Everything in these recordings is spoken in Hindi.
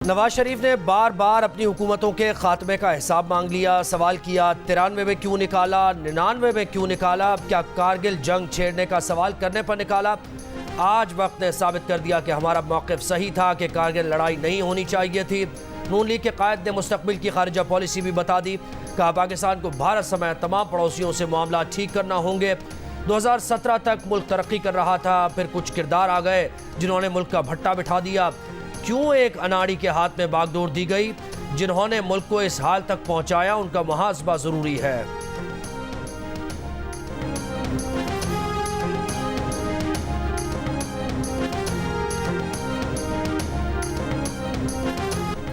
नवाज शरीफ ने बार बार अपनी हुकूमतों के खात्मे का हिसाब मांग लिया। सवाल किया 93 में क्यों निकाला, 99 में क्यों निकाला, क्या कारगिल जंग छेड़ने का सवाल करने पर निकाला। आज वक्त ने साबित कर दिया कि हमारा मौक़िफ़ सही था कि कारगिल लड़ाई नहीं होनी चाहिए थी। नून लीग के कायद ने मुस्तकबिल की खारिजा पॉलिसी भी बता दी। कहा पाकिस्तान को भारत समेत तमाम पड़ोसियों से मामला ठीक करना होंगे। 2017 तक मुल्क तरक्की कर रहा था, फिर कुछ किरदार आ गए जिन्होंने मुल्क का भट्टा बिठा दिया। क्यों एक अनाड़ी के हाथ में बागडोर दी गई। जिन्होंने मुल्क को इस हाल तक पहुंचाया उनका मुहासबा जरूरी है।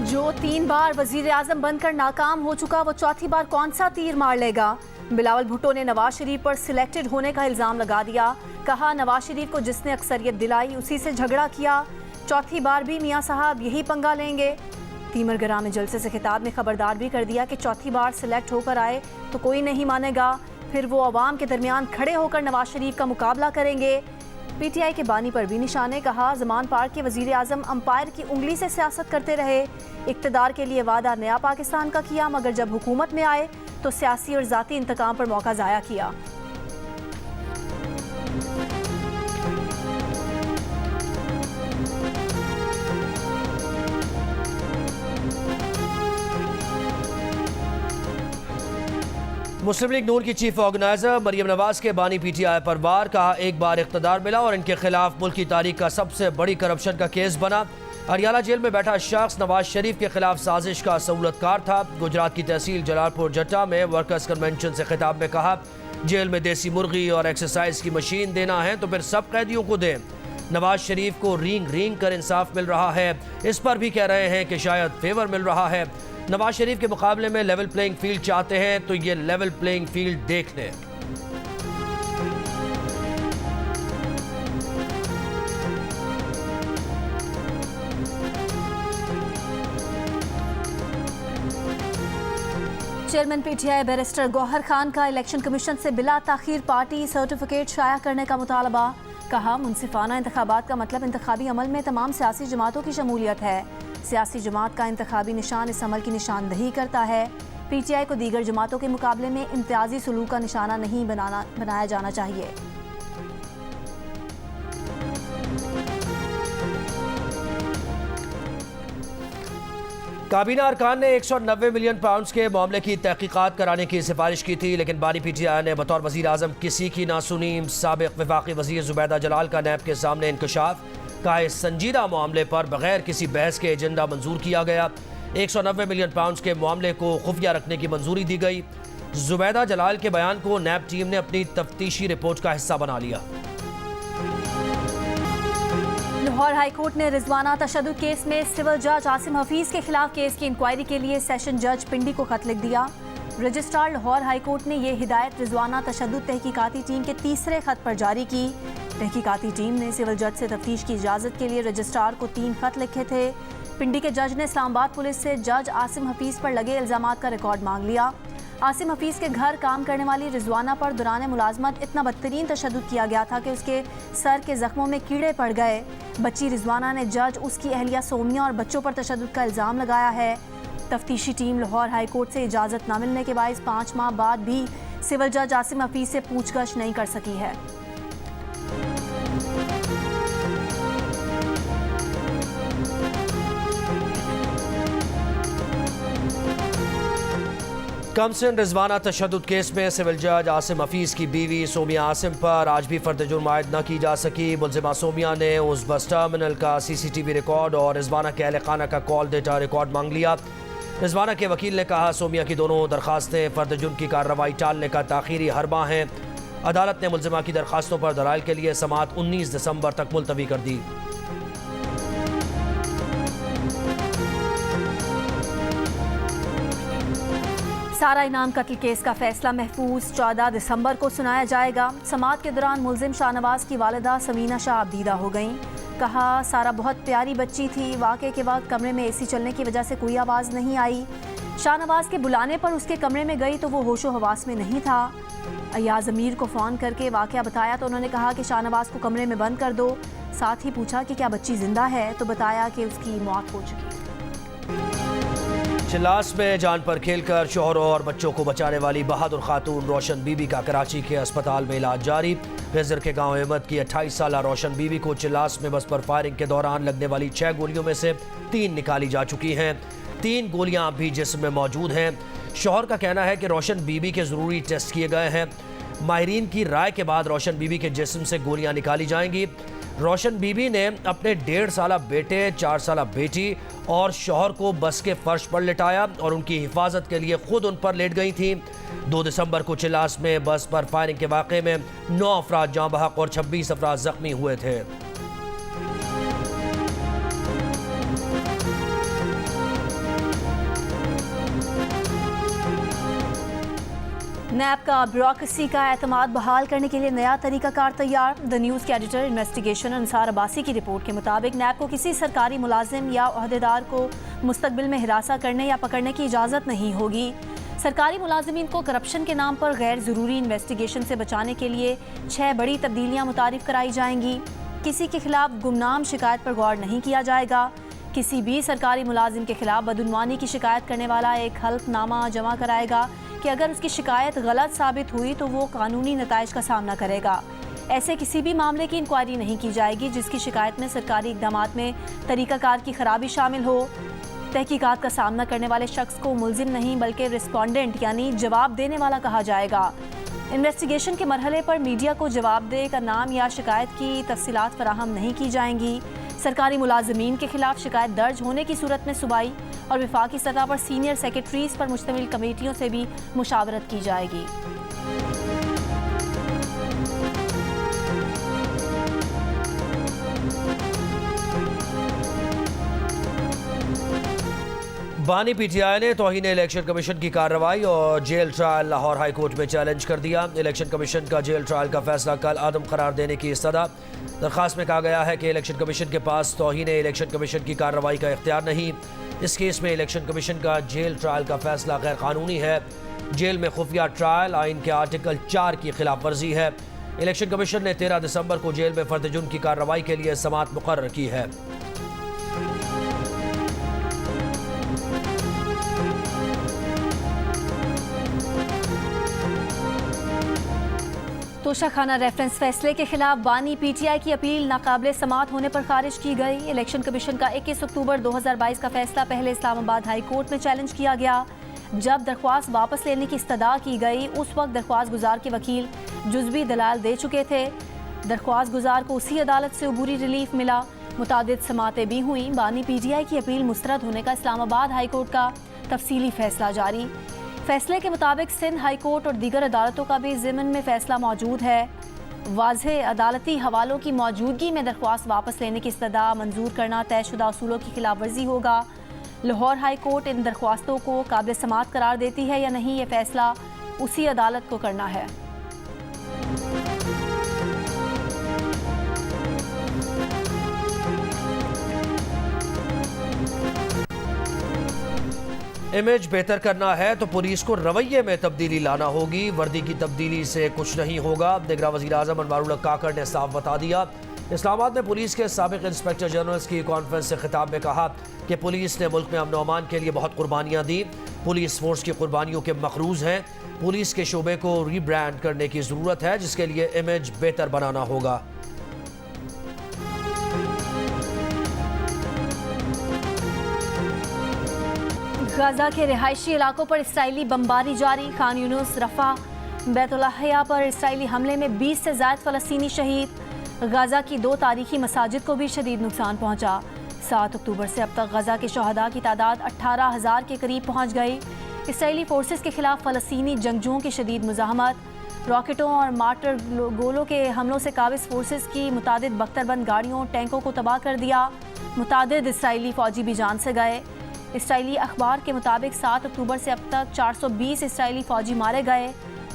जो 3 बार वजीर आजम बनकर नाकाम हो चुका, वो चौथी बार कौन सा तीर मार लेगा। बिलावल भुट्टो ने नवाज शरीफ पर सिलेक्टेड होने का इल्जाम लगा दिया। कहा नवाज शरीफ को जिसने अक्सरियत दिलाई उसी से झगड़ा किया। चौथी बार भी मियां साहब यही पंगा लेंगे। तीमरगरा में जलसे से खिताब में खबरदार भी कर दिया कि चौथी बार सिलेक्ट होकर आए तो कोई नहीं मानेगा, फिर वो अवाम के दरमियान खड़े होकर नवाज शरीफ का मुकाबला करेंगे। पीटीआई के बानी पर भी निशाने। कहा जमान पार्क के वजीर आजम अंपायर की उंगली से सियासत करते रहे। इक्तदार के लिए वादा नया पाकिस्तान का किया, मगर जब हुकूमत में आए तो सियासी और जाती इंतकाम पर मौका ज़ाया किया। मुस्लिम लीग नून की चीफ ऑर्गेनाइजर मरियम नवाज के बानी पीटीआई पर वार। कहा एक बार इख्तदार मिला और इनके खिलाफ मुल्क की तारीख का सबसे बड़ी करप्शन का केस बना। हरियाणा जेल में बैठा शख्स नवाज शरीफ के खिलाफ साजिश का सहूलतकार था। गुजरात की तहसील जलालपुर जट्टा में वर्कर्स कन्वेंशन से खिताब में कहा जेल में देसी मुर्गी और एक्सरसाइज की मशीन देना है तो फिर सब कैदियों को दें। नवाज शरीफ को रींग रींग कर इंसाफ मिल रहा है, इस पर भी कह रहे हैं कि शायद फेवर मिल रहा है। नवाज शरीफ के मुकाबले में लेवल प्लेइंग फील्ड चाहते हैं तो ये लेवल प्लेइंग फील्ड देख लें। Chairman PTI barrister Gohar Khan का इलेक्शन कमीशन से बिला ताखीर पार्टी सर्टिफिकेट शाया करने का मुतालबा। कहा मुनसिफाना इंतखाबात का मतलब इंतखाबी अमल में तमाम सियासी जमातों की शमूलियत है। सियासी जमात का इंतखाबी निशान इस अमल की निशानदही करता है। पीटीआई को दीगर जमातों के मुकाबले में इम्तियाजी सलूक का निशाना नहीं बनाया जाना चाहिए। काबीना अरकान ने 190 मिलियन पाउंड के मामले की तहकीकात कराने की सिफारिश की थी, लेकिन बानी पीटीआई ने बतौर वजीर आजम किसी की ना सुनी। साबिक वफाकी वजीर जुबैदा जलाल का नैब के सामने इंकशाफ। कहा इस संजीदा मामले पर बगैर किसी बहस के एजेंडा मंजूर किया गया। 190 मिलियन पाउंड के मामले को खुफिया रखने की मंजूरी दी गई। जुबैदा जलाल के बयान को नैब टीम ने अपनी तफ्तीशी रिपोर्ट का हिस्सा बना लिया। लाहौर हाईकोर्ट ने रिजवाना तशद्दुद केस में सिविल जज आसिम हफीज के खिलाफ केस की इंक्वायरी के लिए सेशन जज पिंडी को खत लिख दिया। रजिस्ट्रार लाहौर हाईकोर्ट ने यह हिदायत रिजवाना तशद्दुद तहकीकाती टीम के तीसरे खत पर जारी की। तहकीकाती टीम ने सिविल जज से तफ्तीश की इजाज़त के लिए रजिस्ट्रार को 3 खत लिखे थे। पिंडी के जज ने इस्लामाबाद पुलिस से जज आसिम हफीज पर लगे इल्जामात का रिकॉर्ड मांग लिया। आसिम हफीज के घर काम करने वाली रिजवाना पर दौरान मुलाजमत इतना बदतरीन तशद्दुद किया गया था कि उसके सर के जख्मों में कीड़े पड़ गए। बच्ची रिजवाना ने जज, उसकी अहलिया सोमिया और बच्चों पर तशद्दुद का इल्ज़ाम लगाया है। तफ्तीशी टीम लाहौर हाईकोर्ट से इजाज़त न मिलने के बायस 5 माह बाद भी सिविल जज आसिम हफीज से पूछगछ नहीं कर सकी है। कमसिन रिजवाना तशद्दुद केस में सिविल जज आसिम हफीज की बीवी सोमिया आसिम पर आज भी फर्द जुर्म आयद न की जा सकी। मुलजिमा सोमिया ने उस बस टर्मिनल का CCTV रिकॉर्ड और रिजवाना के अहल खाना का कॉल डेटा रिकॉर्ड मांग लिया। रिजवाना के वकील ने कहा सोमिया की दोनों दरखास्तें फर्द जुर्म की कार्रवाई टालने का ताखीरी हरबा हैं। अदालत ने मुलजिमा की दरखास्तों पर दलाइल के लिए समाअत 19 दिसंबर तक मुलतवी कर दी। सारा इनाम कत्ल केस का फैसला महफूज 14 दिसंबर को सुनाया जाएगा। समाअत के दौरान मुलजिम शाहनवाज की वालिदा समीना शाह अब्दीदा हो गईं। कहा सारा बहुत प्यारी बच्ची थी। वाक़े के वक्त कमरे में AC चलने की वजह से कोई आवाज़ नहीं आई। शाहनवाज के बुलाने पर उसके कमरे में गई तो वो होशो हवास में नहीं था। अयाज अमीर को फ़ोन करके वाक़या बताया तो उन्होंने कहा कि शाहनवाज को कमरे में बंद कर दो। साथ ही पूछा कि क्या बच्ची जिंदा है तो बताया कि उसकी मौत हो चुकी है। चिल्लास में जान पर खेलकर शोहरों और बच्चों को बचाने वाली बहादुर खातून रोशन बीबी का कराची के अस्पताल में इलाज जारी। गजर के गांव अहमद की 28 साला रोशन बीबी को चिल्लास में बस पर फायरिंग के दौरान लगने वाली 6 गोलियों में से 3 निकाली जा चुकी हैं। 3 गोलियां भी जिस्म में मौजूद हैं। शोहर का कहना है कि रोशन बीबी के ज़रूरी टेस्ट किए गए हैं। माहिरीन की राय के बाद रोशन बीबी के जिस्म से गोलियां निकाली जाएंगी। रोशन बीबी ने अपने 1.5 साला बेटे, 4 साला बेटी और शौहर को बस के फर्श पर लिटाया और उनकी हिफाजत के लिए खुद उन पर लेट गई थी। 2 दिसंबर को चिल्लास में बस पर फायरिंग के वाक़े में 9 अफराद जाँ बहक और 26 अफराद जख्मी हुए थे। नैब का ब्यूरोक्रेसी का एतमाद बहाल करने के लिए नया तरीकाकार तैयार। द न्यूज़ के एडिटर इन्वेस्टिगेशन अंसार अब्बासी की रिपोर्ट के मुताबिक नैब को किसी सरकारी मुलाजिम या ओहदेदार को मुस्तकबिल में हिरासा करने या पकड़ने की इजाज़त नहीं होगी। सरकारी मुलाजिमीन को करप्शन के नाम पर गैर ज़रूरी इन्वेस्टिगेशन से बचाने के लिए 6 बड़ी तब्दीलियाँ मुतारिफ कराई जाएंगी। किसी के खिलाफ गुमनाम शिकायत पर गौर नहीं किया जाएगा। किसी भी सरकारी मुलाजिम के खिलाफ बदउनवानी की शिकायत करने वाला एक हल्फनामा जमा कराएगा कि अगर उसकी शिकायत गलत साबित हुई तो वो कानूनी नताइज का सामना करेगा। ऐसे किसी भी मामले की इंक्वायरी नहीं की जाएगी जिसकी शिकायत में सरकारी इक़दामात में तरीक़ाकार की खराबी शामिल हो। तहकीकात का सामना करने वाले शख्स को मुल्जिम नहीं बल्कि रिस्पोंडेंट यानी जवाब देने वाला कहा जाएगा। इन्वेस्टिगेशन के मरहले पर मीडिया को जवाबदेह का नाम या शिकायत की तफसीलात फराहम नहीं की जाएंगी। सरकारी मुलाजमीन के खिलाफ शिकायत दर्ज होने की सूरत में सूबाई और वफाकी सतह पर सीनियर सेक्रेटरीज पर मुश्तमिल कमेटियों से भी मुशावरत की जाएगी। बानी पीटीआई ने तौहीन इलेक्शन कमीशन की कार्रवाई और jail trial Lahore high court में चैलेंज कर दिया। इलेक्शन कमीशन का जेल ट्रायल का फैसला कल आदम करार देने की इस्तदा। दरख्वास्त में कहा गया है कि इलेक्शन कमीशन के पास तौहीन इलेक्शन कमीशन की कार्रवाई का इख्तियार नहीं। इस केस में इलेक्शन कमीशन का जेल ट्रायल का फैसला गैर कानूनी है। जेल में खुफिया ट्रायल आइन के आर्टिकल 4 की खिलाफ वर्जी है। इलेक्शन कमीशन ने 13 दिसंबर को जेल में फर्द जुर्म की कार्रवाई के लिए समाअत मुकर्रर की है। तोशाखाना रेफरेंस फैसले के खिलाफ बानी पीटीआई की अपील नाकाबिले समाअत होने पर खारिज की गई। इलेक्शन कमीशन का 21 अक्टूबर 2022 का फैसला पहले इस्लामाबाद हाई कोर्ट में चैलेंज किया गया। जब दरख्वास्त वापस लेने की इस्तदा की गई उस वक्त दरख्वास्त गुजार के वकील जुज़वी दलाल दे चुके थे। दरख्वास्त गुजार को उसी अदालत से अबूरी रिलीफ मिला। मुतादिद समातें भी हुई। बानी पीटीआई की अपील मुस्तरद होने का इस्लामाबाद हाई कोर्ट का तफसीली फैसला जारी। फैसले के मुताबिक सिंध हाई कोर्ट और दीगर अदालतों का भी ज़िमन में फैसला मौजूद है। वाज़ेह अदालती हवालों की मौजूदगी में दरख्वास्त वापस लेने की इस्तदा मंजूर करना तयशुदा असूलों की खिलाफ वर्जी होगा। लाहौर हाई कोर्ट इन दरख्वास्तों को काबिल समाअत करार देती है या नहीं, ये फैसला उसी अदालत को करना है। इमेज बेहतर करना है तो पुलिस को रवैये में तब्दीली लाना होगी। वर्दी की तब्दीली से कुछ नहीं होगा। दिगरा वज़ीर आज़म अनवारुल हक काकड़ ने साफ बता दिया। इस्लामाबाद में पुलिस के साबिक इंस्पेक्टर जनरल्स की कॉन्फ्रेंस से खिताब में कहा कि पुलिस ने मुल्क में अमन व अमान के लिए बहुत कुर्बानियाँ दी। पुलिस फोर्स की कुर्बानियों के मखरूज हैं। पुलिस के शोबे को रीब्रांड करने की ज़रूरत है जिसके लिए इमेज बेहतर बनाना होगा। गाजा के रिहायशी इलाकों पर इसराइली बमबारी जारी। खान यूनुस, रफा, बैतुल्लाहिया पर इसराइली हमले में 20 से ज़ायद फ़लस्तीनी शहीद। गाजा की 2 तारीखी मसाजिद को भी शदीद नुकसान पहुंचा। 7 अक्टूबर से अब तक गाजा के शहदा की तादाद 18,000 के करीब पहुंच गई। इसराइली फोर्सेस के खिलाफ फ़लस्तीनी जंगजुओं की शदीद मुज़ाहमत। रॉकेटों और मार्टर गोलों के हमलों से काबिज फोर्सेस की मुतादिद बख्तरबंद गाड़ियों, टैंकों को तबाह कर दिया। मुतादिद इसराइली फ़ौजी भी जान से गए। इसराइली अखबार के मुताबिक 7 अक्टूबर से अब तक 420 इसराइली फ़ौजी मारे गए।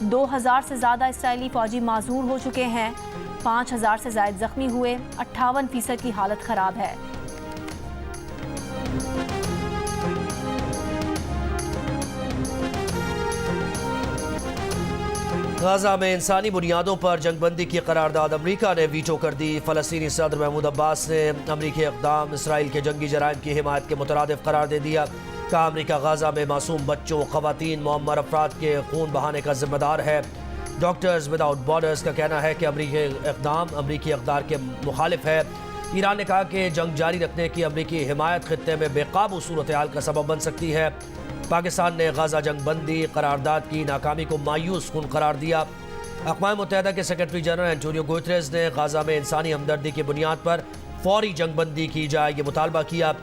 2000 से ज़्यादा इसराइली फ़ौजी माजूर हो चुके हैं। 5000 से ज़ायद ज़ख्मी हुए। 58% की हालत ख़राब है। गाजा में इंसानी बुनियादों पर जंगबंदी की करारदाद अमरीका ने वीटो कर दी। फ़लस्तीनी सदर महमूद अब्बास ने अमरीकी इक़दाम इसराइल के जंगी जराइम की हिमायत के मुतरादिफ करार दे दिया। कहा अमरीका गाजा में मासूम बच्चों, खवातीन, मुअम्मर अफराद के खून बहाने का जिम्मेदार है। डॉक्टर्स विदाउट बॉर्डर्स का कहना है कि अमरीकी इक़दाम अमरीकी इक़दार के मुखालिफ है। ईरान ने कहा कि जंग जारी रखने की अमरीकी हिमायत खित्ते में बेकाबू सूरत हाल का सबब बन सकती है। पाकिस्तान ने गाजा जंग बंदी करारदाद की नाकामी को मायूस कुन करार दिया। अक़वाम मुत्तहिदा के सेक्रेटरी जनरल एंटोनियो गुतेरेस ने गाजा में इंसानी हमदर्दी की बुनियाद पर फौरी जंग बंदी की जाए ये मुतालबा किया।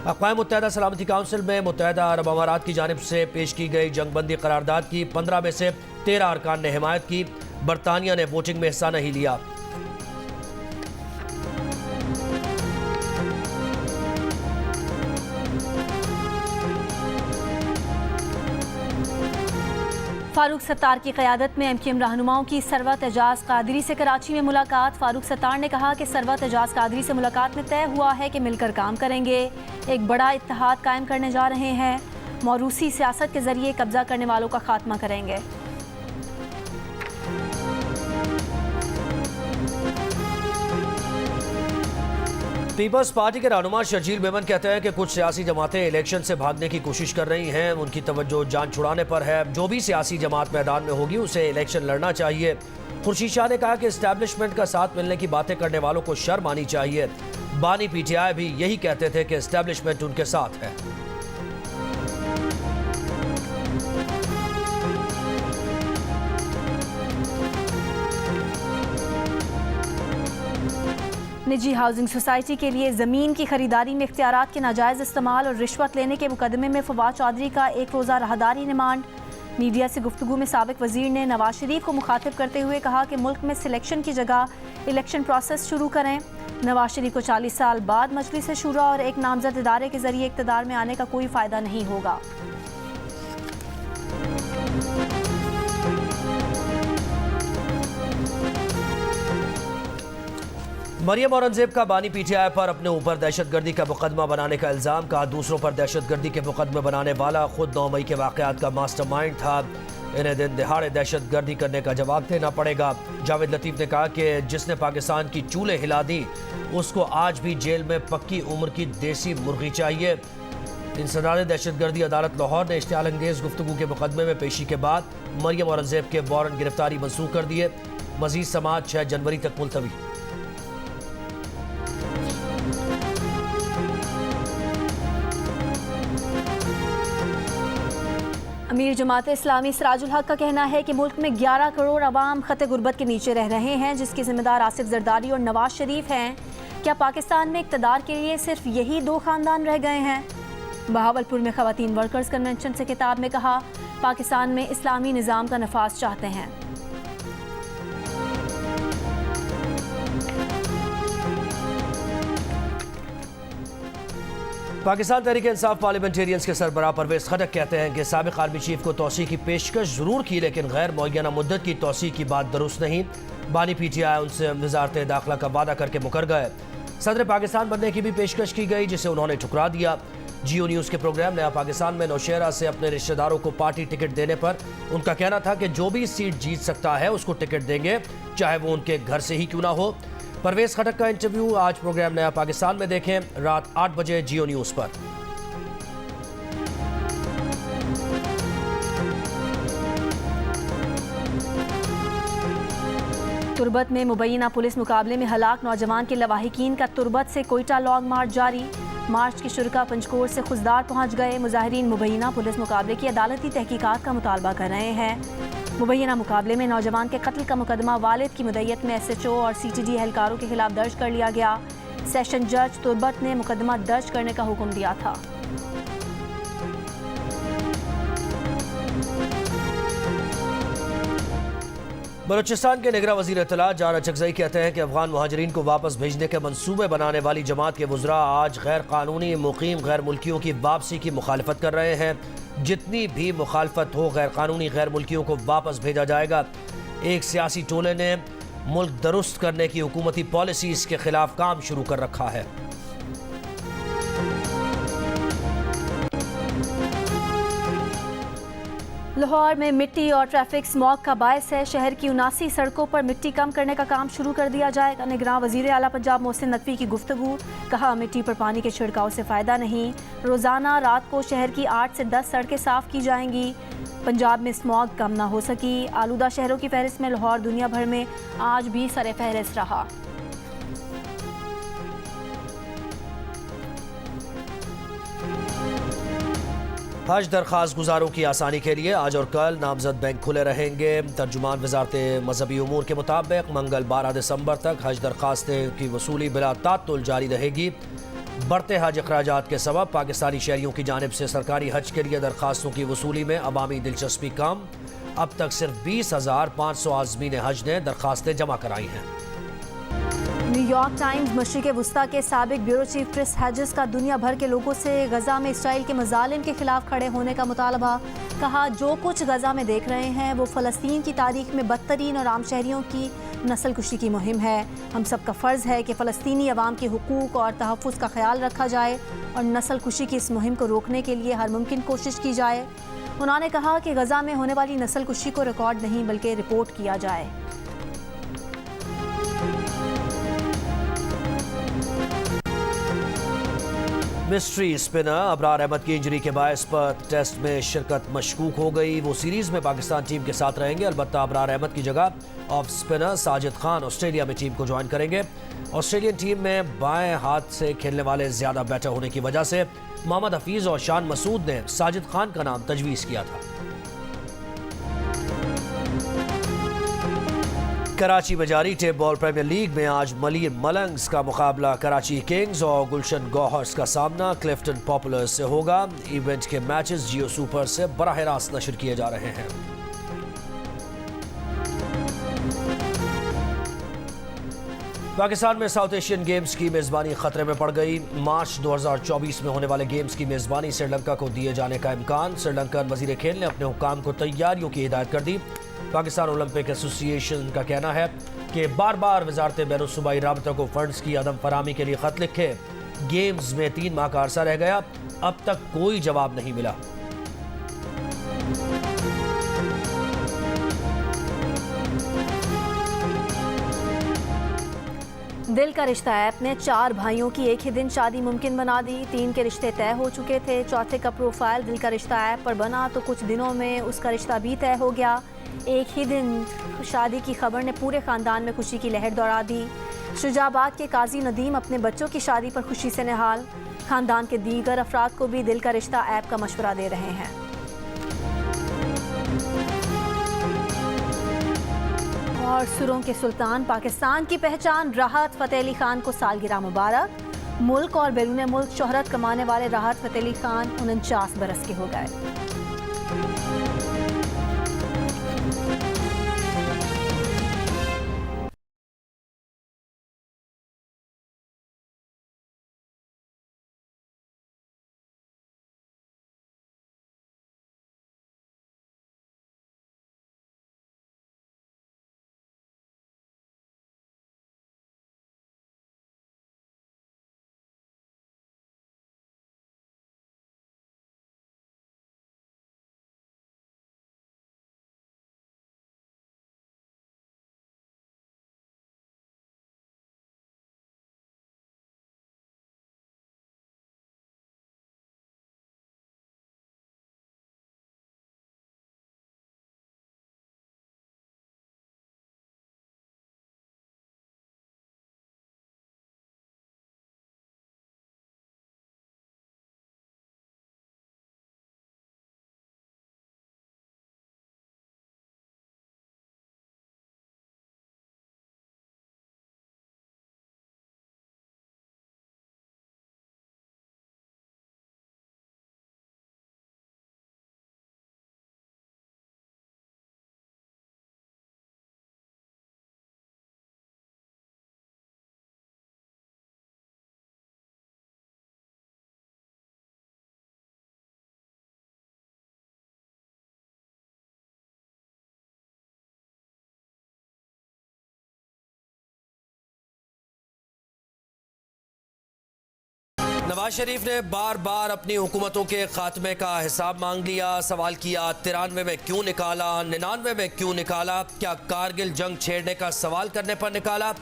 अक़वाम मुत्तहिदा सलामती काउंसिल में मुत्तहिदा अरब अमारात की जानिब से पेश की गई जंग बंदी करारदाद की 15 में से 13 अरकान ने हिमायत की। बरतानिया ने वोटिंग में हिस्सा नहीं लिया। फारूक सत्तार की क़यादत में MKM रहनुमाओं की सरवत एजाज कादरी से कराची में मुलाकात। फारूक सत्तार ने कहा कि सरवत एजाज कादरी से मुलाकात में तय हुआ है कि मिलकर काम करेंगे, एक बड़ा इत्तेहाद कायम करने जा रहे हैं, मौरूसी सियासत के जरिए कब्जा करने वालों का खात्मा करेंगे। पीपल्स पार्टी के रहनुमा शर्जील मेमन कहते हैं कि कुछ सियासी जमातें इलेक्शन से भागने की कोशिश कर रही हैं, उनकी तवज्जो जान छुड़ाने पर है। जो भी सियासी जमात मैदान में होगी उसे इलेक्शन लड़ना चाहिए। खुर्शीद शाह ने कहा कि इस्टेब्लिशमेंट का साथ मिलने की बातें करने वालों को शर्म आनी चाहिए। बानी PTI भी यही कहते थे कि इस्टेब्लिशमेंट उनके साथ है। निजी हाउसिंग सोसाइटी के लिए ज़मीन की खरीदारी में इख्तियारात के नाजायज़ इस्तेमाल और रिश्वत लेने के मुकदमे में फवाद चौधरी का 1 रोज़ा राहदारी रिमांड। मीडिया से गुफ्तगू में साबिक वज़ीर ने नवाज शरीफ को मुखातिब करते हुए कहा कि मुल्क में सिलेक्शन की जगह इलेक्शन प्रोसेस शुरू करें। नवाज शरीफ को 40 साल बाद मजलिस शूरा और एक नामजद इदारे के जरिए इक़्तिदार में आने का कोई फ़ायदा नहीं होगा। मरियम औरंगजेब का बानी PTI पर अपने ऊपर दहशतगर्दी का मुकदमा बनाने का इल्ज़ाम। कहा दूसरों पर दहशतगर्दी के मुकदमे बनाने वाला खुद 9 मई के वाक़यात का मास्टरमाइंड था। इन्हें दिन दिहाड़े दहशतगर्दी करने का जवाब देना पड़ेगा। जावेद लतीफ़ ने कहा कि जिसने पाकिस्तान की चूल्हे हिला दी उसको आज भी जेल में पक्की उम्र की देसी मुर्गी चाहिए। इंसदाद दहशतगर्दी अदालत लाहौर ने इश्तियाल अंगेज़ गुफ्तगू के मुकदमे में पेशी के बाद मरियम औरंगजेब के वारंट गिरफ्तारी मंसूख कर दिए। मज़ीद समाअत 6 जनवरी तक मुलतवी। अमीर जमात इस्लामी सिराजुल हक का कहना है कि मुल्क में 11 करोड़ अवाम खते गुर्बत के नीचे रह रहे हैं, जिसके जिम्मेदार आसिफ जरदारी और नवाज शरीफ हैं। क्या पाकिस्तान में इक़्तिदार के लिए सिर्फ यही 2 खानदान रह गए हैं? बहावलपुर में ख़वातीन वर्कर्स कन्वेंशन से खिताब में कहा, पाकिस्तान में इस्लामी निज़ाम का नफाज चाहते हैं। पाकिस्तान तहरीक इंसाफ पार्लियामेंटेरियंस के सरबराह परवेज़ खटक कहते हैं कि साबिक़ आर्मी चीफ को तौसीए की पेशकश ज़रूर की, लेकिन गैर मुअय्यना मुद्दत की तौसीए की बात दुरुस्त नहीं। बानी PTI उनसे वज़ारत दाखिला का वादा करके मुकर गए। सदर पाकिस्तान बनने की भी पेशकश की गई, जिसे उन्होंने ठुकरा दिया। जियो न्यूज़ के प्रोग्राम नया पाकिस्तान में नौशेरा से अपने रिश्तेदारों को पार्टी टिकट देने पर उनका कहना था कि जो भी सीट जीत सकता है उसको टिकट देंगे, चाहे वो उनके घर से ही क्यों ना हो। परवेज़ खटक का इंटरव्यू आज प्रोग्राम नया पाकिस्तान में देखें, रात 8 बजे जियो न्यूज़ पर। तुर्बत में मुबैना पुलिस मुकाबले में हलाक नौजवान के लवाहिकीन का तुर्बत से कोयटा लॉन्ग मार्च जारी। मार्च की शुरुका पंचकोट से खुजदार पहुंच गए। मुजाहिरीन मुबैना पुलिस मुकाबले की अदालती तहकीकात का मुतालबा कर रहे हैं। मुबैना मुकाबले में नौजवान के कत्ल का मुकदमा वालिद की मुद्दत में SHO और CTD एहलकारों के खिलाफ दर्ज कर लिया गया। सेशन जज तुर्बत ने मुकदमा दर्ज करने का हुक्म दिया था। बलूचिस्तान के निगरां वज़ीर इत्तला जान अचकज़ई कहते हैं कि अफगान मुहाजिरीन को वापस भेजने के मंसूबे बनाने वाली जमात के वज़रा आज गैर कानूनी मुकीम गैर मुल्कियों की वापसी की मुखालफत कर रहे हैं। जितनी भी मुखालफत हो, गैर कानूनी गैर मुल्कियों को वापस भेजा जाएगा। एक सियासी टोले ने मुल्क दुरुस्त करने की हुकूमती पॉलिसीज़ के खिलाफ काम शुरू कर रखा है। लाहौर में मिट्टी और ट्रैफिक स्मॉग का बायस है। शहर की 79 सड़कों पर मिट्टी कम करने का काम शुरू कर दिया जाएगा। निगरान वजीर आला पंजाब मोहसिन नकवी की गुफ्तगू, कहा मिट्टी पर पानी के छिड़काव से फ़ायदा नहीं। रोज़ाना रात को शहर की 8 से 10 सड़कें साफ़ की जाएंगी। पंजाब में स्मॉग कम ना हो सकी। आलूदा शहरों की फहरिस्त में लाहौर दुनिया भर में आज भी सरे फहरिस्त रहा। हज दरख्वास्त गुजारों की आसानी के लिए आज और कल नामजद बैंक खुले रहेंगे। तर्जुमान वजारत मजहबी उमूर के मुताबिक मंगल 12 दिसंबर तक हज दरख्वास्तें की वसूली बिला तातुल जारी रहेगी। बढ़ते हज अखराजात के सबब पाकिस्तानी शहरियों की जानिब से सरकारी हज के लिए दरख्वास्तों की वसूली में अवामी दिलचस्पी कम। अब तक सिर्फ 20,500 आज़मीन हज ने दरख्वास्तें जमा कराई हैं। न्यूयॉर्क टाइम्स मशरिक़ वस्ता के साबिक ब्यूरो चीफ क्रिस हैजिस का दुनिया भर के लोगों से गजा में इसराइल के मजालिम के खिलाफ खड़े होने का मुतालबा। कहा, जो कुछ गजा में देख रहे हैं वो फ़लस्तीन की तारीख में बदतरीन और आम शहरियों की नस्ल कुशी की मुहिम है। हम सब का फ़र्ज़ है कि फ़लस्तीनी अवाम के हुकूक और तहफ़्फ़ुज़ का ख्याल रखा जाए और नस्ल कुशी की इस मुहिम को रोकने के लिए हर मुमकिन कोशिश की जाए। उन्होंने कहा कि गजा में होने वाली नस्ल कुशी को रिकॉर्ड नहीं बल्कि रिपोर्ट किया जाए। मिस्ट्री स्पिनर अबरार अहमद की इंजरी के बायस पर टेस्ट में शिरकत मशकूक हो गई। वो सीरीज में पाकिस्तान टीम के साथ रहेंगे। अलबत्ता अबरार अहमद की जगह off spinner Sajid Khan Australia में टीम को ज्वाइन करेंगे। ऑस्ट्रेलियन टीम में बाएं हाथ से खेलने वाले ज्यादा बैटर होने की वजह से मोहम्मद हफीज और शान मसूद ने साजिद खान का नाम तजवीज़ किया था। कराची में जारी टेप बॉल प्रीमियर लीग में आज मलिन मलंग्स का मुकाबला कराची किंग्स और गुलशन गौहर्स का सामना क्लिफ्टन पॉपुलर्स से होगा। इवेंट के मैचेस जियो सुपर से बराह रास्त नशर किए जा रहे हैं। पाकिस्तान में साउथ एशियन गेम्स की मेज़बानी खतरे में पड़ गई। मार्च 2024 में होने वाले गेम्स की मेज़बानी श्रीलंका को दिए जाने का इम्कान। श्रीलंकन वज़ीर खेल ने अपने हुक्काम को तैयारियों की हिदायत कर दी। पाकिस्तान ओलंपिक एसोसिएशन का कहना है कि बार बार वजारत बैनुल सूबाई राबता को फंड्स की अदम फरामी के लिए खत लिखे। गेम्स में 3 माह का अरसा रह गया, अब तक कोई जवाब नहीं मिला। दिल का रिश्ता ऐप ने 4 भाइयों की एक ही दिन शादी मुमकिन बना दी। 3 के रिश्ते तय हो चुके थे। चौथे का प्रोफाइल दिल का रिश्ता ऐप पर बना तो कुछ दिनों में उसका रिश्ता भी तय हो गया। एक ही दिन शादी की खबर ने पूरे ख़ानदान में खुशी की लहर दौड़ा दी। शुजाबाद के काजी नदीम अपने बच्चों की शादी पर खुशी से निहाल। ख़ानदान के दीगर अफराद को भी दिल का रिश्ता ऐप का मशवरा दे रहे हैं। और सुरों के सुल्तान पाकिस्तान की पहचान राहत फ़तेह अली खान को सालगिरह मुबारक। मुल्क और बैरून मुल्क शोहरत कमाने वाले राहत फ़तेह अली खान 49 बरस के हो गए। नवाज शरीफ ने बार बार अपनी हुकूमतों के खात्मे का हिसाब मांग लिया। सवाल किया 93 में क्यों निकाला, 99 में क्यों निकाला, क्या कारगिल जंग छेड़ने का सवाल करने पर निकाला।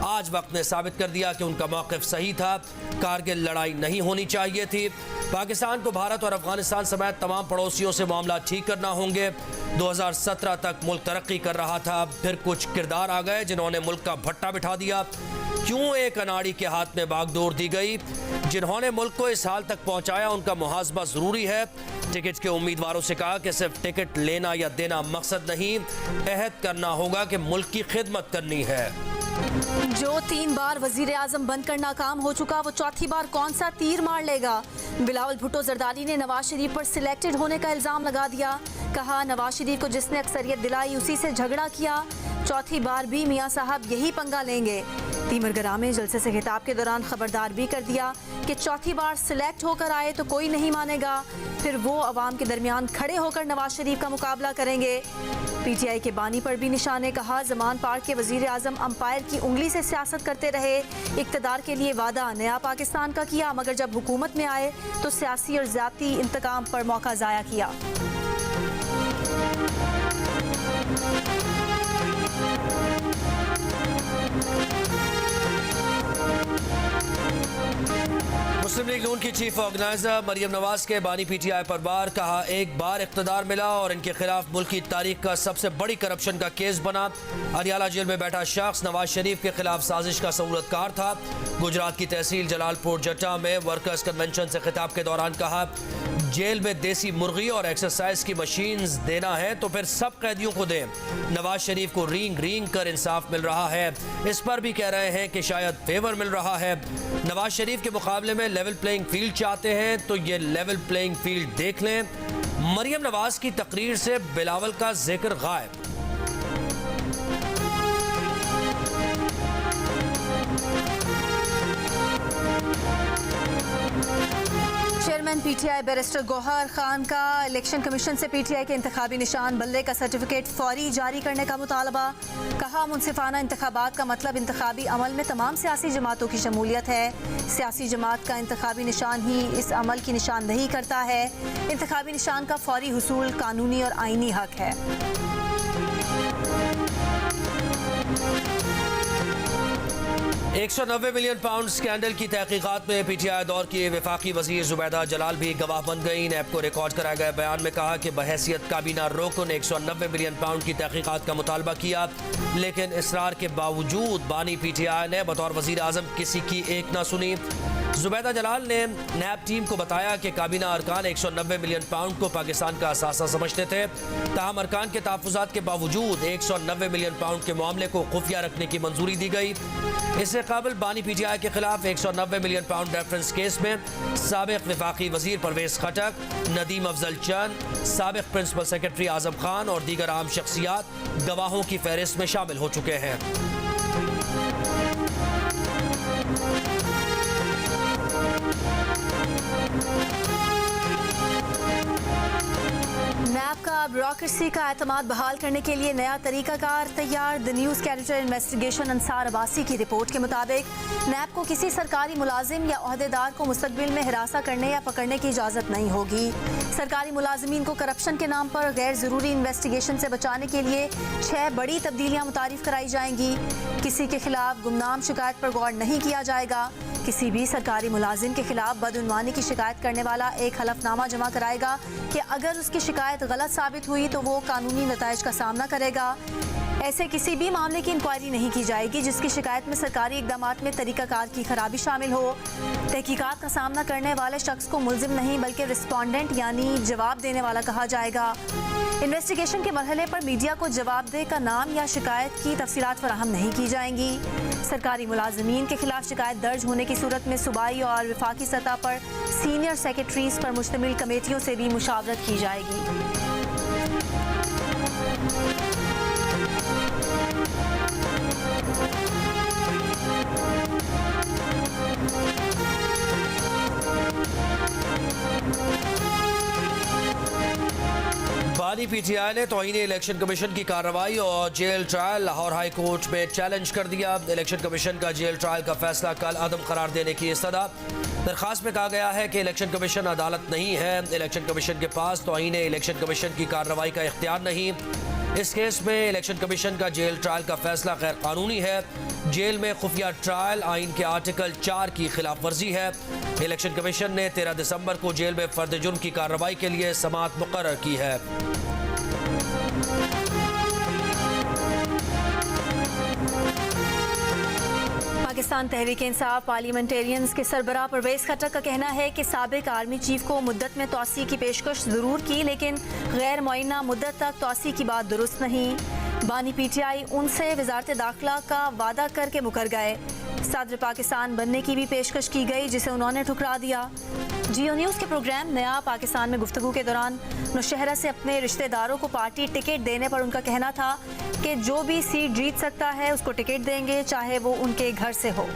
आज वक्त ने साबित कर दिया कि उनका मौक़िफ़ सही था। कारगिल लड़ाई नहीं होनी चाहिए थी। पाकिस्तान को भारत और अफगानिस्तान समेत तमाम पड़ोसियों से मामला ठीक करना होंगे। 2017 तक मुल्क तरक्की कर रहा था, फिर कुछ किरदार आ गए जिन्होंने मुल्क का भट्टा बिठा दिया। क्यों एक अनाड़ी के हाथ में बागडोर दी गई। जिन्होंने मुल्क को इस हाल तक पहुंचाया उनका मुहासबा जरूरी है। टिकट के उम्मीदवारों से कहा कि सिर्फ टिकट लेना या देना मकसद नहीं, अहद करना होगा कि मुल्क की खिदमत करनी है। जो 3 बार वजीर आजम बनकर नाकाम हो चुका, वो चौथी बार कौन सा तीर मार लेगा। बिलावल भुट्टो जरदारी ने नवाज शरीफ पर सिलेक्टेड होने का इल्जाम लगा दिया। कहा नवाज शरीफ को जिसने अक्सरियत दिलाई उसी से झगड़ा किया। चौथी बार भी मियां साहब यही पंगा लेंगे। तीमर गराम ने जलसे से खिताब के दौरान खबरदार भी कर दिया कि चौथी बार सिलेक्ट होकर आए तो कोई नहीं मानेगा, फिर वो अवाम के दरमियान खड़े होकर नवाज शरीफ का मुकाबला करेंगे। पीटीआई के बानी पर भी निशाने कहा जमान पार्क के वजीर आजम अंपायर की उंगली से सियासत करते रहे। इक्तदार के लिए वादा नया पाकिस्तान का किया, मगर जब हुकूमत में आए तो सियासी और ज़ाती इंतकाम पर मौका ज़ाया किया। मुस्लिम लीग नून की चीफ ऑर्गेनाइजर मरियम नवाज के बानी पीटीआई पर बार कहा एक बार इख्तदार मिला और इनके खिलाफ मुल्क की तारीख का सबसे बड़ी करप्शन का केस बना। अरियाला जेल में बैठा शख्स नवाज शरीफ के खिलाफ साजिश का सबूतकार था। गुजरात की तहसील जलालपुर जट्टा में वर्कर्स कन्वेंशन से खिताब के दौरान कहा जेल में देसी मुर्गी और एक्सरसाइज की मशीन्स देना है तो फिर सब कैदियों को दें। नवाज शरीफ को रींग रींग कर इंसाफ मिल रहा है, इस पर भी कह रहे हैं कि शायद फेवर मिल रहा है। नवाज शरीफ के मुकाबले में लेवल प्लेइंग फील्ड चाहते हैं तो ये लेवल प्लेइंग फील्ड देख लें। मरियम नवाज की तकरीर से बिलावल का जिक्र गायब। Chairman PTI barrister Gohar Khan का इलेक्शन कमीशन से पीटीआई के इंतखाबी निशान बल्ले का सर्टिफिकेट फौरी जारी करने का मुतालबा। कहा मुनसिफाना इंतखाबात का मतलब इंतखाबी अमल में तमाम सियासी जमातों की शमूलियत है। सियासी जमात का इंतखाबी निशान ही इस अमल की निशानदही करता है। इंतखाबी निशान का फौरी हुसूल कानूनी और आईनी हक है। 190 मिलियन पाउंड स्कैंडल की तहकीकात में पीटीआई दौर की वफाकी वजीर जुबैदा जलाल भी गवाह बन गई। नैब को रिकॉर्ड कराए गए बयान में कहा कि बहैसियत काबीना रुकन 190 मिलियन पाउंड की तहकीकात का मुतालबा किया, लेकिन इसरार के बावजूद बानी पीटीआई ने बतौर वजीर आजम किसी की एक न सुनी। जुबैदा जलाल ने नैब टीम को बताया कि काबीना अरकान 190 मिलियन पाउंड को पाकिस्तान का असासा समझते थे, ताहम अरकान के तहफ़्फ़ुज़ात के बावजूद 190 मिलियन पाउंड के मामले को खुफिया रखने की मंजूरी दी गई। इससे काबिल बानी पीटीआई के खिलाफ 190 मिलियन पाउंड रेफरेंस केस में साबिक वफाकी वजीर परवेज खटक, नदीम अफजल चंद, साबिक प्रिंसिपल सेक्रेटरी आजम खान और दीगर आम शख्सियात गवाहों की फहरिस्त में शामिल हो चुके हैं। नैब का ब्यूरोक्रेसी का एतमाद बहाल करने के लिए नया तरीकाकार तैयार। The news character investigation Ansar Abbasi की रिपोर्ट के मुताबिक नैब को किसी सरकारी मुलाजिम या ओहदेदार को मुस्तकबिल में हिरासा करने या पकड़ने की इजाज़त नहीं होगी। सरकारी मुलाजिमीन को करप्शन के नाम पर गैर ज़रूरी इन्वेस्टिगेशन से बचाने के लिए 6 बड़ी तब्दीलियाँ मुतारिफ कराई जाएंगी। किसी के खिलाफ गुमनाम शिकायत पर गौर नहीं किया जाएगा। किसी भी सरकारी मुलाजिम के खिलाफ बदउनवानी की शिकायत करने वाला एक हलफनामा जमा कराएगा कि अगर उसकी शिकायत गलत साबित हुई तो वो कानूनी नताइज का सामना करेगा। ऐसे किसी भी मामले की इंक्वायरी नहीं की जाएगी जिसकी शिकायत में सरकारी इकदामात में तरीकाकार की खराबी शामिल हो। तहकीकात का सामना करने वाले शख्स को मुल्जिम नहीं बल्कि रिस्पोंडेंट यानी जवाब देने वाला कहा जाएगा। इन्वेस्टिगेशन के मरहले पर मीडिया को जवाबदेह का नाम या शिकायत की तफसीलात फराहम नहीं की जाएंगी। सरकारी मुलाजमीन के खिलाफ शिकायत दर्ज होने की सूरत में सूबाई और वफाकी सतह पर सीनियर सेक्रेटरीज पर मुश्तमिल कमेटियों से भी मुशावरत की जाएगी। बानी पीटीआई ने तौहीन इलेक्शन कमीशन की कार्रवाई और jail trial Lahore high court में चैलेंज कर दिया। इलेक्शन कमीशन का जेल ट्रायल का फैसला कल अदम करार देने की इस्तदा। दरखास्त में कहा गया है कि इलेक्शन कमीशन अदालत नहीं है, इलेक्शन कमीशन के पास तौहीन इलेक्शन कमीशन की कार्रवाई का इख्तियार नहीं। इस केस में इलेक्शन कमीशन का जेल ट्रायल का फैसला गैर कानूनी है। जेल में खुफिया ट्रायल आइन के आर्टिकल 4 की खिलाफ वर्जी है। इलेक्शन कमीशन ने 13 दिसंबर को जेल में फर्द जुर्म की कार्रवाई के लिए समाअत मुकर्रर की है। पाकिस्तान तहरीक इंसाफ पार्लियामेंटेरियंस के सरबराह परवेज खट्टर का कहना है कि साबिक आर्मी चीफ को मुद्दत में तोसी की पेशकश ज़रूर की, लेकिन गैर मुअय्यना मुद्दत तक तोसी की बात दुरुस्त नहीं। बानी पीटीआई उनसे वजारत दाखिला का वादा करके मुकर गए। सदर पाकिस्तान बनने की भी पेशकश की गई, जिसे उन्होंने ठुकरा दिया। जियो न्यूज़ के प्रोग्राम नया पाकिस्तान में गुफ्तगू के दौरान नौशहरा से अपने रिश्तेदारों को पार्टी टिकट देने पर उनका कहना था कि जो भी सीट जीत सकता है उसको टिकट देंगे, चाहे वो उनके घर से हो।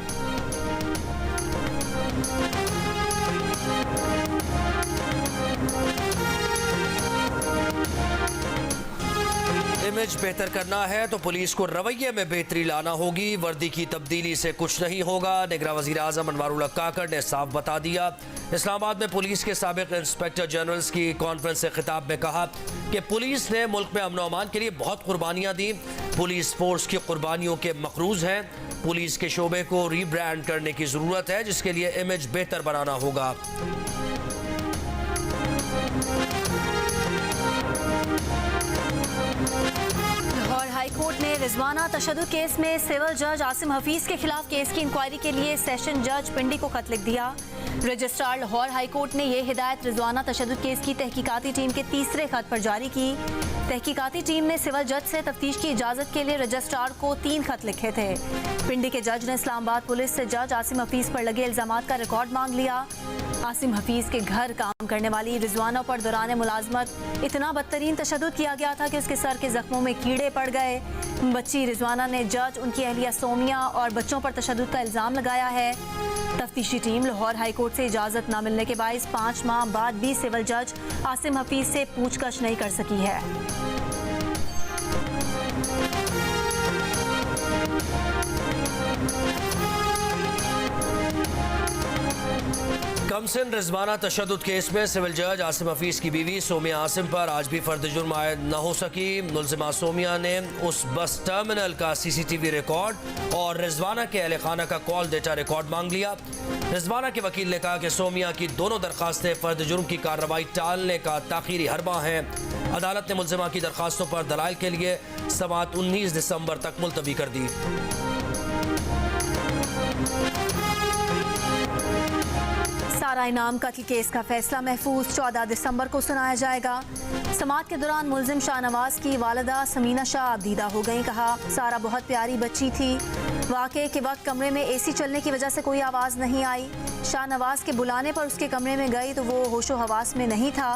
इमेज बेहतर करना है तो पुलिस को रवैये में बेहतरी लाना होगी, वर्दी की तब्दीली से कुछ नहीं होगा। निगरान वज़ीर आज़म अनवारुल्लाह काकड़ ने साफ बता दिया। इस्लामाबाद में पुलिस के साबिक इंस्पेक्टर जनरल्स की कॉन्फ्रेंस से खिताब में कहा कि पुलिस ने मुल्क में अमन अमान के लिए बहुत कुर्बानियाँ दी। पुलिस फोर्स की कुर्बानियों के मकरूज हैं। पुलिस के शोबे को रीब्रांड करने की ज़रूरत है, जिसके लिए इमेज बेहतर बनाना होगा। लाहौर हाई कोर्ट ने रिजवाना तशद्दुद केस में सिविल जज आसिम हफीज के खिलाफ केस की इंक्वायरी के लिए सेशन जज पिंडी को खत लिख दिया। रजिस्ट्रार लाहौर हाई कोर्ट ने यह हिदायत रिजवाना तशद्दुद केस की तहकीकाती टीम के तीसरे खत पर जारी की। तहकीकाती टीम ने सिविल जज से तफ्तीश की इजाज़त के लिए रजिस्ट्रार को 3 खत लिखे थे। पिंडी के जज ने इस्लामाबाद पुलिस से जज आसिम हफीज पर लगे इल्जामात का रिकॉर्ड मांग लिया। आसिम हफीज के घर काम करने वाली रिजवाना पर दौरान मुलाजमत इतना बदतरीन तशद्दुद किया गया था कि उसके सर के जख्मों में कीड़े पड़ गए। बच्ची रिजवाना ने जज, उनकी अहलिया सोमिया और बच्चों पर तशद्दुद का इल्ज़ाम लगाया है। तफ्तीशी टीम लाहौर हाई कोर्ट से इजाज़त न मिलने के बायस 5 माह बाद भी सिविल जज आसिम हफीज से पूछताछ नहीं कर सकी है। कमसिन रिजवाना तशद्दुद केस में सिविल जज आसिम हफीज की बीवी सोमिया आसिम पर आज भी फर्द जुर्म आयद न हो सकी। मुलजिमा सोमिया ने उस बस टर्मिनल का CCTV रिकॉर्ड और रिजवाना के अहले खाना का कॉल डेटा रिकॉर्ड मांग लिया। रिजवाना के वकील ने कहा कि सोमिया की दोनों दरखास्तें फर्द जुर्म की कार्रवाई टालने का ताखीरी हरबा हैं। अदालत ने मुलजिमा की दरखास्तों पर दलाइल के लिए समाअत 19 दिसंबर तक मुलतवी कर दी। सारा इनाम कत्ल केस का फैसला महफूज 14 दिसंबर को सुनाया जाएगा। समाअत के दौरान मुलजिम शाहनवाज की वालिदा समीना शाह दीदा हो गई। कहा, सारा बहुत प्यारी बच्ची थी। वाक़े के वक्त कमरे में AC चलने की वजह से कोई आवाज़ नहीं आई। शाहनवाज के बुलाने पर उसके कमरे में गई तो वो होशो हवास में नहीं था।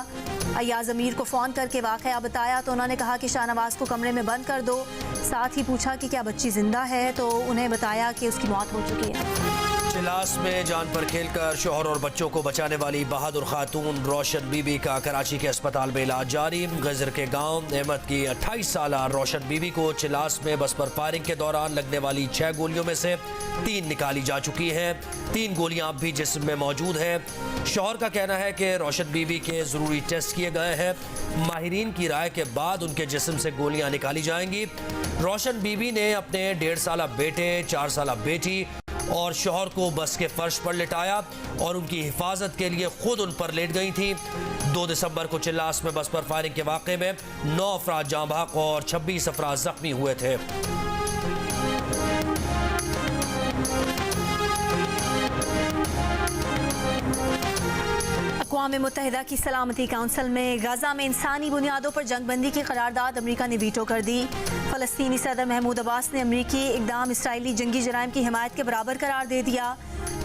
अयाज अमीर को फ़ोन करके वाक़या बताया तो उन्होंने कहा कि शाहनवाज को कमरे में बंद कर दो। साथ ही पूछा कि क्या बच्ची जिंदा है, तो उन्हें बताया कि उसकी मौत हो चुकी है। चिलास में जान पर खेलकर शोहर और बच्चों को बचाने वाली बहादुर खातून रोशन बीबी का कराची के अस्पताल में इलाज जारी। गजर के गांव अहमद की 28 साल रोशन बीबी को चिलास में बस पर फायरिंग के दौरान लगने वाली 6 गोलियों में से 3 निकाली जा चुकी हैं। 3 गोलियां अब भी जिस्म में मौजूद हैं। शोहर का कहना है कि रोशन बीबी के ज़रूरी टेस्ट किए गए हैं। माहिरीन की राय के बाद उनके जिस्म से गोलियां निकाली जाएंगी। रोशन बीबी ने अपने 1.5 साल बेटे, 4 साल बेटी और शौहर को बस के फर्श पर लिटाया और उनकी हिफाजत के लिए खुद उन पर लेट गई थी। 2 दिसंबर को चिल्लास में बस पर फायरिंग के वाक़े में 9 अफराद जाँ बहक और 26 अफराद जख्मी हुए थे। अक़वाम मुत्तहिदा की सलामती काउंसिल में गजा में इंसानी बुनियादों पर जंगबंदी की करारदाद अमरीका ने वीटो कर दी। फ़लस्तीनी सदर महमूद अब्बास ने अमरीकी इक़दाम इसराइली जंगी जराइम की हिमायत के बराबर करार दे दिया।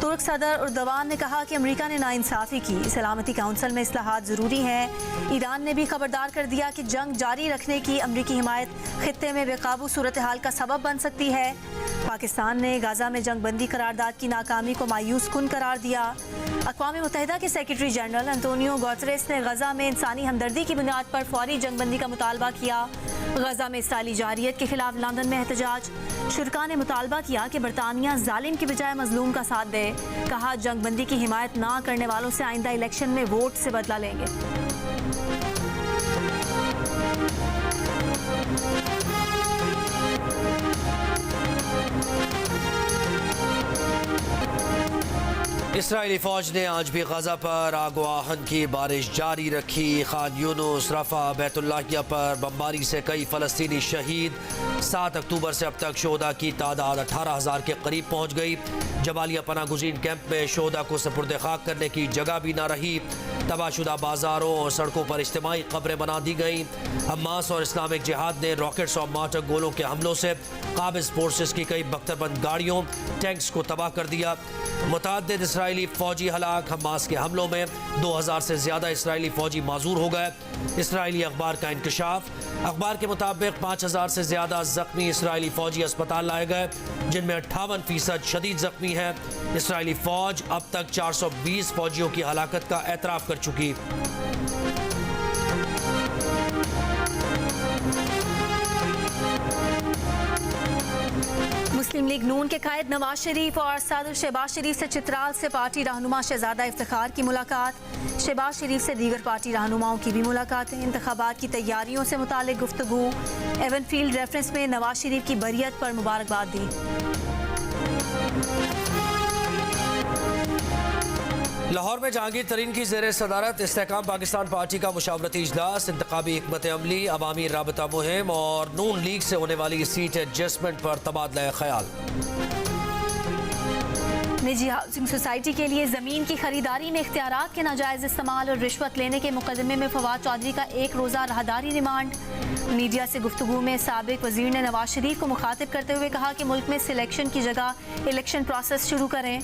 तुर्क सदर उर्दवान ने कहा कि अमेरिका ने नाइंसाफ़ी की, सलामती काउंसिल में इस्लाहात ज़रूरी हैं। ईरान ने भी खबरदार कर दिया कि जंग जारी रखने की अमेरिकी हिमायत खित्ते में बेकाबू सूरत हाल का सबब बन सकती है। पाकिस्तान ने गाज़ा में जंग बंदी करारदाद की नाकामी को मायूस कुन करार दिया। अक़वाम मुत्तहिदा के सेक्रेटरी जनरल अंतोनियो गुतेरेस ने गज़ा में इंसानी हमदर्दी की बुनियाद पर फौरी जंग बंदी का मुतालबा किया। गज़ा में इसराइली जारियत के खिलाफ लंदन में एहतजाज। शुरका ने मुतालबा किया कि बरतानिया जालिम की बजाय मजलूम का साथ दे। कहा जंग बंदी की हिमायत ना करने वालों से आइंदा इलेक्शन में वोट से बदला लेंगे। इसराइली फौज ने आज भी गजा पर आगोआहन की बारिश जारी रखी। खान यूनुस, रफा, बैतुल्लाहिया पर बमबारी से कई फ़लस्तीनी शहीद। 7 अक्टूबर से अब तक शोहदा की तादाद 18,000 के करीब पहुँच गई। जबालिया पनाह गुज़ीन कैंप में शोहदा को सुपुर्द खाक करने की जगह भी ना रही। तबाहशुदा बाजारों और सड़कों पर इज्तिमाई कब्रें बना दी गईं। हमास और इस्लामिक जिहाद ने रॉकेट्स और मार्टर गोलों के हमलों से काबिज़ फोर्सेस की कई बख्तरबंद गाड़ियों, टैंक्स को तबाह कर दिया। मुतअद्दिद इसराइली फौजी हलाक। हमास के हमलों में 2000 से ज़्यादा इसराइली फौजी माजूर हो गए। इसराइली अखबार का इंकशाफ। अखबार के मुताबिक 5000 से ज़्यादा जख्मी इसराइली फौजी अस्पताल लाए गए, जिनमें 58% शदीद जख्मी हैं। इसराइली फौज अब तक 420 फौजियों की हलाकत का एतराफ़ कर चुकी। मुस्लिम लीग नून के कायद नवाज शरीफ और सदर शहबाज शरीफ से चित्राल से पार्टी रहनुमा शहजादा इफ्तिखार की मुलाकात। शहबाज शरीफ से दीगर पार्टी रहनुमाओं की भी मुलाकातें। इंतखाबात की तैयारियों से मुतालिक गुफ्तगू। एवनफील्ड रेफरेंस में नवाज शरीफ की बरियत पर मुबारकबाद दी। लाहौर में जहांगीर तरीन की ज़ेर सदारत इस्तेहकाम पाकिस्तान पार्टी का मुशावरती इजलास। इंतखाबी हिकमत अमली, अवामी राबता मुहिम और नून लीग से होने वाली सीट एडजस्टमेंट पर तबादला ख्याल। निजी हाउसिंग सोसाइटी के लिए ज़मीन की खरीदारी में इख्तियारात के नाजायज़ इस्तेमाल और रिश्वत लेने के मुकदमे में फवाद चौधरी का 1 रोज़ा राहदारी रिमांड। मीडिया से गुफ्तगू में साबिक वज़ीर ने नवाज शरीफ को मुखातिब करते हुए कहा कि मुल्क में सिलेक्शन की जगह इलेक्शन प्रोसेस शुरू करें।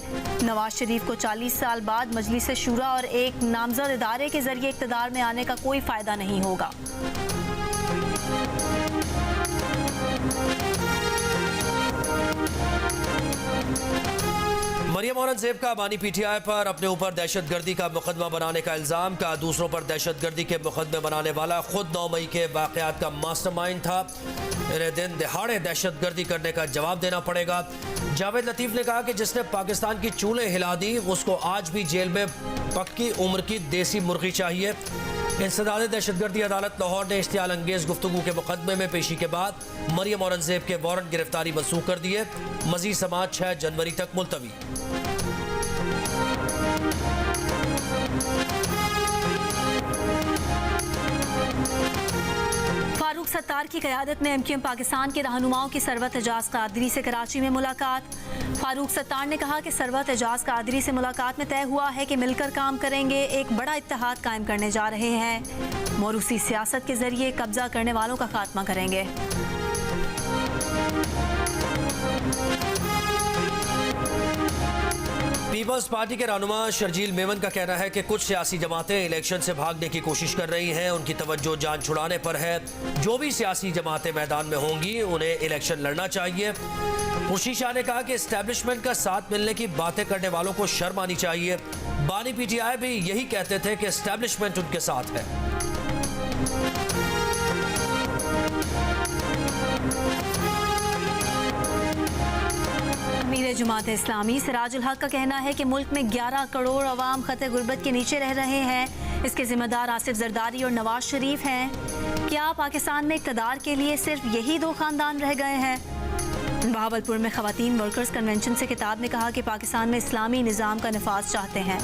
नवाज शरीफ को 40 साल बाद मजलिस शूरा और एक नामजद इदारे के जरिए इक़्तिदार में आने का कोई फ़ायदा नहीं होगा। मरियम औरंगजेब का बानी पीटीआई पर अपने ऊपर दहशतगर्दी का मुकदमा बनाने का इल्ज़ाम। का दूसरों पर दहशतगर्दी के मुकदमे बनाने वाला खुद 9 मई के वाक़यात का मास्टरमाइंड था। इन्हें दिन दिहाड़े दहशतगर्दी करने का जवाब देना पड़ेगा। जावेद लतीफ़ ने कहा कि जिसने पाकिस्तान की चूल्हे हिला दी उसको आज भी जेल में पक्की उम्र की देसी मुर्गी चाहिए। इंसदाद दहशतगर्दी अदालत लाहौर ने इश्तियाल अंगेज गुफ्तगू के मुकदमे में पेशी के बाद मरियम औरंगजेब के वारंट गिरफ्तारी मनसूख कर दिए। मजीद समाअत 6 जनवरी तक मुलतवी। फारूक सत्तार की क़यादत में MQM पाकिस्तान के रहनुमाओं की सरवत एजाज कादरी से कराची में मुलाकात। फारूक सत्तार ने कहा कि सरवत एजाज कादरी से मुलाकात में तय हुआ है कि मिलकर काम करेंगे, एक बड़ा इत्तेहाद कायम करने जा रहे हैं। मोरूसी सियासत के जरिए कब्जा करने वालों का खात्मा करेंगे। पीपल्स पार्टी के रहनुमा शर्जील मेमन का कहना है कि कुछ सियासी जमातें इलेक्शन से भागने की कोशिश कर रही हैं। उनकी तवज्जो जान छुड़ाने पर है। जो भी सियासी जमातें मैदान में होंगी उन्हें इलेक्शन लड़ना चाहिए। खुर्शीद शाह ने कहा कि एस्टेब्लिशमेंट का साथ मिलने की बातें करने वालों को शर्म आनी चाहिए। बानी पीटीआई भी यही कहते थे कि एस्टेब्लिशमेंट उनके साथ है। अमीर जमात इस्लामी सिराजुल हक का कहना है कि मुल्क में 11 करोड़ अवाम खतरे गुर्बत के नीचे रह रहे हैं। इसके जिम्मेदार आसिफ जरदारी और नवाज शरीफ हैं। क्या पाकिस्तान में इक़्तिदार के लिए सिर्फ यही 2 खानदान रह गए हैं? बहावलपुर में ख़वातीन वर्कर्स कन्वेंशन से खिताब ने कहा कि पाकिस्तान में इस्लामी निज़ाम का नफाज चाहते हैं।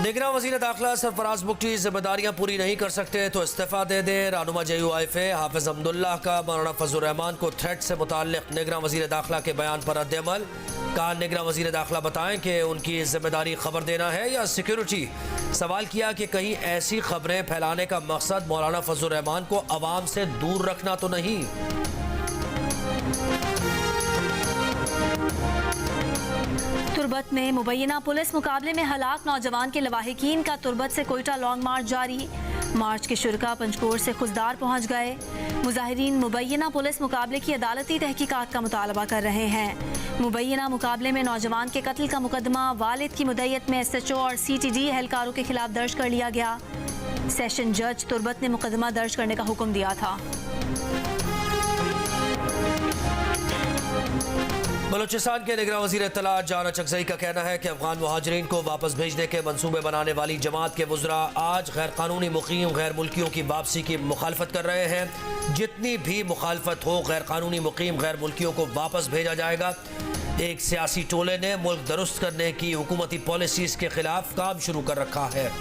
निगरान वज़ीर दाखिला सरफराज बुगटी जिम्मेदारियां पूरी नहीं कर सकते तो इस्तीफ़ा दे दे। रहनुमा JUIF हाफिज अब्दुल्लाह का मौलाना फजलुर रहमान को थ्रेट से मुताल्लिक़ निगरान वज़ीर दाखिला के बयान पर रद्द-ए-अमल। कहा निगरान वज़ीर दाखिला बताएं कि उनकी जिम्मेदारी खबर देना है या सिक्योरिटी। सवाल किया कि कहीं ऐसी खबरें फैलाने का मकसद मौलाना फजलुर रहमान को अवाम से दूर रखना तो नहीं। तुर्बत में मुबैना पुलिस मुकाबले में हलाक नौजवान के लवाहिकीन का तुर्बत से कोयटा लॉन्ग मार्च जारी। मार्च के शुरका पंचकोट से खुजदार पहुंच गए। मुजाहिरीन मुबैना पुलिस मुकाबले की अदालती तहकीकात का मुतालबा कर रहे हैं। मुबैना मुकाबले में नौजवान के कत्ल का मुकदमा वालिद की मुद्दत में SHO और CTD एहलकारों के खिलाफ दर्ज कर लिया गया। सेशन जज तुर्बत ने मुकदमा दर्ज करने का हुक्म दिया था। बलूचिस्तान के निगरान वज़ीर इत्तलात जान अचकज़ई का कहना है कि अफगान मुहाजिरीन को वापस भेजने के मंसूबे बनाने वाली जमात के वुज़रा आज गैर कानूनी मुक़ीम गैर मुल्कियों की वापसी की मुखालफत कर रहे हैं। जितनी भी मुखालफत हो, गैर कानूनी मुक़ीम गैर मुल्कियों को वापस भेजा जाएगा। एक सियासी टोले ने मुल्क दुरुस्त करने की हुकूमती पॉलिसीज़ के खिलाफ काम शुरू कर रखा है।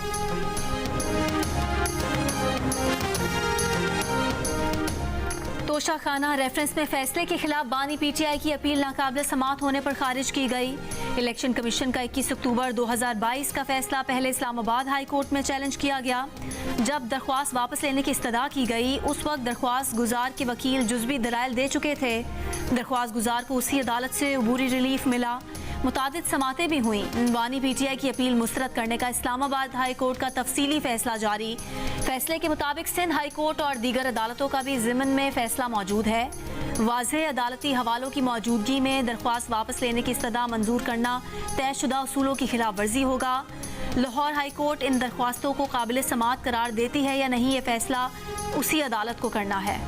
तोशा खाना रेफरेंस में फैसले के खिलाफ बानी PTI की अपील नाकाबिल समाअत होने पर खारिज की गई। इलेक्शन कमीशन का 21 अक्टूबर 2022 का फैसला पहले इस्लामाबाद हाई कोर्ट में चैलेंज किया गया। जब दरख्वास्त वापस लेने की इस्तदा की गई, उस वक्त दरख्वास्त गुजार के वकील जुज़वी दलाइल दे चुके थे। दरख्वास्त गुजार को उसी अदालत से अबूरी रिलीफ मिला। मुतादिद समातें भी हुई। बानी PTI की अपील मुस्तरद करने का इस्लामाबाद हाई कोर्ट का तफसीली फैसला जारी। फैसले के मुताबिक सिंध हाई कोर्ट और दीगर अदालतों का भी ज़िम्न में फैसला मौजूद है। वाज़ेह अदालती हवालों की मौजूदगी में दरख्वास्त वापस लेने की इस्तदा मंजूर करना तयशुदा उसूलों की खिलाफ वर्जी होगा। लाहौर हाई कोर्ट इन दरख्वास्तों को काबिल समाअत करार देती है या नहीं, ये फैसला उसी अदालत को करना है।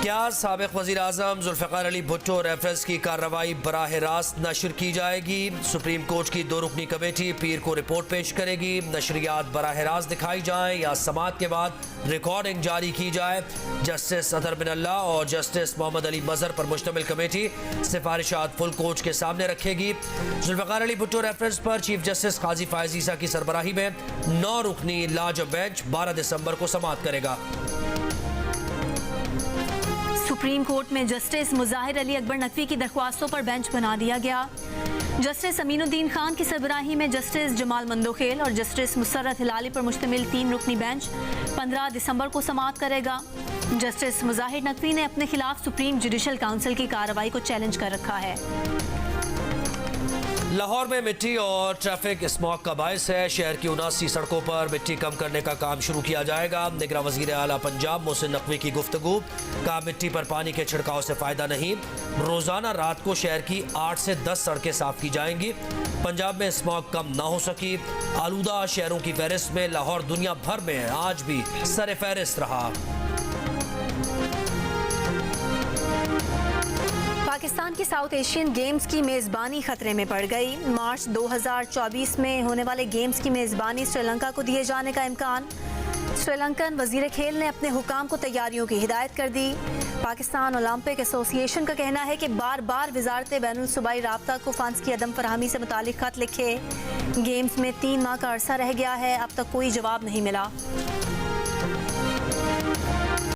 क्या साबिक़ वज़ीर आज़म जुल्फ़िकार अली भुट्टो रेफरेंस की कार्रवाई बराह रास्त नशर की जाएगी। सुप्रीम कोर्ट की 2 रुकनी कमेटी पीर को रिपोर्ट पेश करेगी। नशरियात बराह रास्त दिखाई जाए या समाअत के बाद रिकॉर्डिंग जारी की जाए। जस्टिस अतर बिन अल्लाह और जस्टिस मोहम्मद अली मज़हर पर मुश्तमिल कमेटी सिफारिशात फुल कोर्ट के सामने रखेगी। जुल्फ़िकार अली भुट्टो रेफरेंस पर चीफ जस्टिस काजी फायज़ ईसा की सरबराही में 9 रुकनी लाज बेंच 12 दिसंबर को समाअत करेगा। सुप्रीम कोर्ट में जस्टिस मुजाहिर अली अकबर नकवी की दरख्वास्तों पर बेंच बना दिया गया। जस्टिस अमीनुद्दीन खान की सरबराही में जस्टिस जमाल मंदोखेल और जस्टिस मुसर्रत हिलाली पर मुश्तमिल 3 रुकनी बेंच 15 दिसंबर को समाअत करेगा। जस्टिस मुजाहिर नकवी ने अपने खिलाफ सुप्रीम जुडिशल काउंसिल की कार्रवाई को चैलेंज कर रखा है। लाहौर में मिट्टी और ट्रैफिक स्मॉग का बायस है। शहर की 79 सड़कों पर मिट्टी कम करने का काम शुरू किया जाएगा। निगरान वज़ीर आला पंजाब मोहसिन नकवी की गुफ्तगू, कहा मिट्टी पर पानी के छिड़काव से फायदा नहीं। रोजाना रात को शहर की 8 से 10 सड़कें साफ की जाएंगी। पंजाब में स्मॉग कम ना हो सकी। आलूदा शहरों की फहरिस्त में लाहौर दुनिया भर में आज भी सर फहरिस्त रहा। पाकिस्तान की साउथ एशियन गेम्स की मेज़बानी खतरे में पड़ गई। मार्च 2024 में होने वाले गेम्स की मेज़बानी श्रीलंका को दिए जाने का इम्कान। श्रीलंकन वज़ीर खेल ने अपने हुकाम को तैयारियों की हिदायत कर दी। पाकिस्तान ओलंपिक एसोसिएशन का कहना है कि बार बार वजारत बैनुल सूबाई राब्ता को फंड्स की अदम फरहमी से मुतालिक खत लिखे। गेम्स में 3 माह का अरसा रह गया है, अब तक कोई जवाब नहीं मिला।